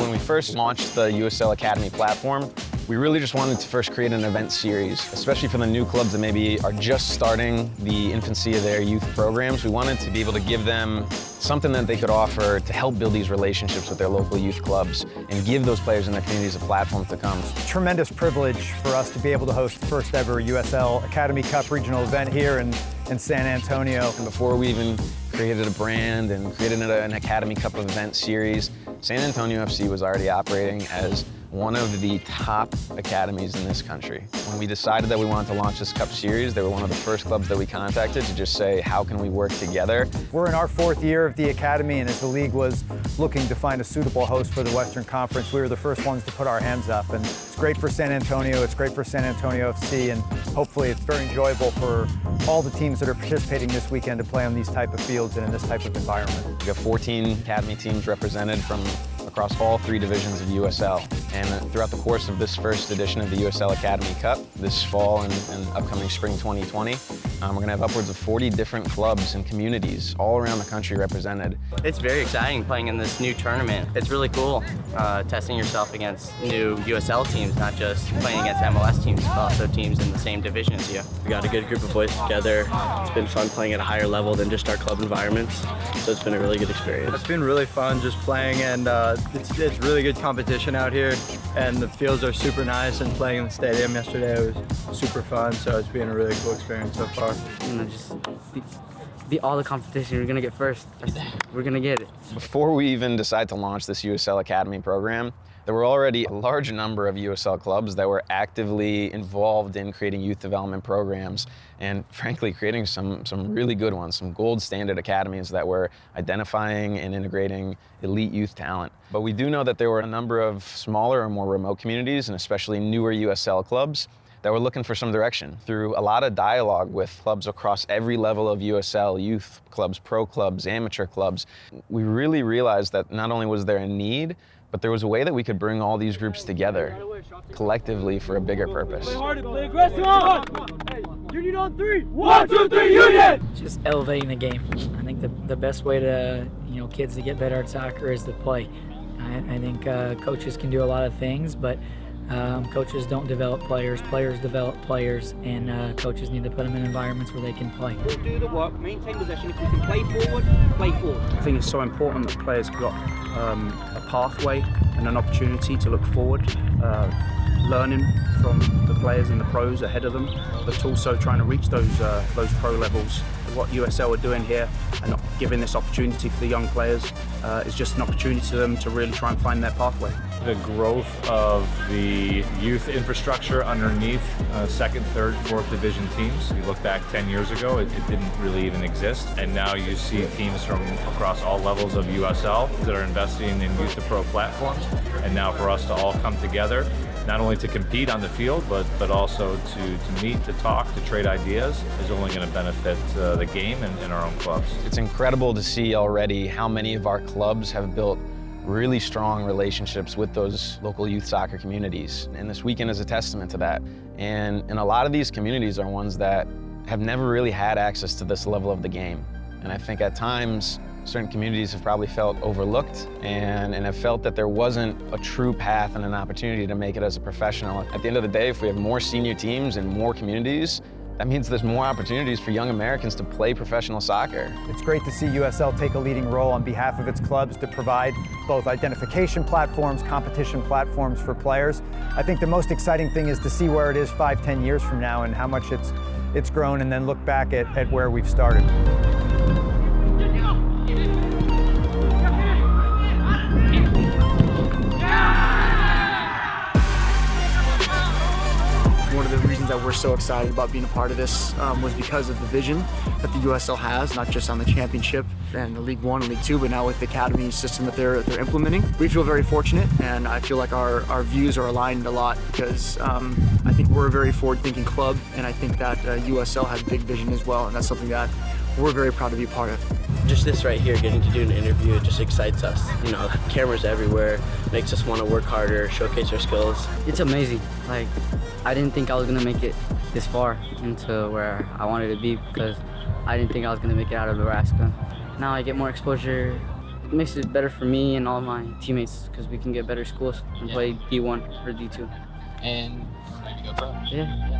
When we first launched the USL Academy platform, we really just wanted to first create an event series, especially for the new clubs that maybe are just starting the infancy of their youth programs. We wanted to be able to give them something that they could offer to help build these relationships with their local youth clubs and give those players in their communities a platform to come. Tremendous privilege for us to be able to host the first ever USL Academy Cup regional event here in San Antonio. And before we even created a brand and created an Academy Cup event series, San Antonio FC was already operating as one of the top academies in this country. When we decided that we wanted to launch this Cup series, they were one of the first clubs that we contacted to just say, how can we work together? We're in our 4th year of the Academy, and as the league was looking to find a suitable host for the Western Conference, we were the first ones to put our hands up. And it's great for San Antonio, it's great for San Antonio FC, and hopefully it's very enjoyable for all the teams that are participating this weekend to play on these type of fields and in this type of environment. We have 14 Academy teams represented from across all 3 divisions of USL. And throughout the course of this first edition of the USL Academy Cup, this fall and upcoming spring 2020, we're going to have upwards of 40 different clubs and communities all around the country represented. It's very exciting playing in this new tournament. It's really cool testing yourself against new USL teams, not just playing against MLS teams, but also teams in the same division as you. We got a good group of boys together. It's been fun playing at a higher level than just our club environments, so it's been a really good experience. It's been really fun just playing, and it's really good competition out here, and the fields are super nice, and playing in the stadium yesterday was super fun, so it's been a really cool experience so far. You know, just beat all the competition. We're gonna get first. We're gonna get it. Before we even decided to launch this USL Academy program, there were already a large number of USL clubs that were actively involved in creating youth development programs and frankly creating some really good ones, some gold standard academies that were identifying and integrating elite youth talent. But we do know that there were a number of smaller or more remote communities, and especially newer USL clubs, that were looking for some direction. Through a lot of dialogue with clubs across every level of USL, youth clubs, pro clubs, amateur clubs, we really realized that not only was there a need, but there was a way that we could bring all these groups together collectively for a bigger purpose. Union on 3! 1, 2, 3, Union! Just elevating the game. I think the best way to, kids to get better at soccer is to play. I think coaches can do a lot of things, but coaches don't develop players, players develop players, and coaches need to put them in environments where they can play. We'll do the work, maintain possession. If we can play forward, play forward. I think it's so important that players got a pathway and an opportunity to look forward, learning from the players and the pros ahead of them, but also trying to reach those pro levels. What USL are doing here and not giving this opportunity for the young players is just an opportunity to them to really try and find their pathway. The growth of the youth infrastructure underneath 2nd, 3rd, 4th division teams. You look back 10 years ago, it didn't really even exist. And now you see teams from across all levels of USL that are investing in youth to pro platforms. And now for us to all come together, not only to compete on the field, but also to meet, to talk, to trade ideas, is only going to benefit the game and our own clubs. It's incredible to see already how many of our clubs have built really strong relationships with those local youth soccer communities. And this weekend is a testament to that. And a lot of these communities are ones that have never really had access to this level of the game. And I think at times, certain communities have probably felt overlooked and have felt that there wasn't a true path and an opportunity to make it as a professional. At the end of the day, if we have more senior teams and more communities, that means there's more opportunities for young Americans to play professional soccer. It's great to see USL take a leading role on behalf of its clubs to provide both identification platforms, competition platforms for players. I think the most exciting thing is to see where it is 5-10 years from now and how much it's grown, and then look back at where we've started. One of the reasons that we're so excited about being a part of this was because of the vision that the USL has, not just on the championship and the League One and League Two, but now with the academy system that they're implementing. We feel very fortunate, and I feel like our views are aligned a lot because I think we're a very forward-thinking club, and I think that USL has big vision as well, and that's something that we're very proud to be a part of. Just this right here, getting to do an interview, it just excites us. Cameras everywhere, makes us want to work harder, showcase our skills. It's amazing. Like, I didn't think I was gonna make it this far into where I wanted to be because I didn't think I was gonna make it out of Nebraska. Now I get more exposure It makes it better for me and all my teammates because we can get better schools and play D1 or D2. And maybe go pro. Yeah.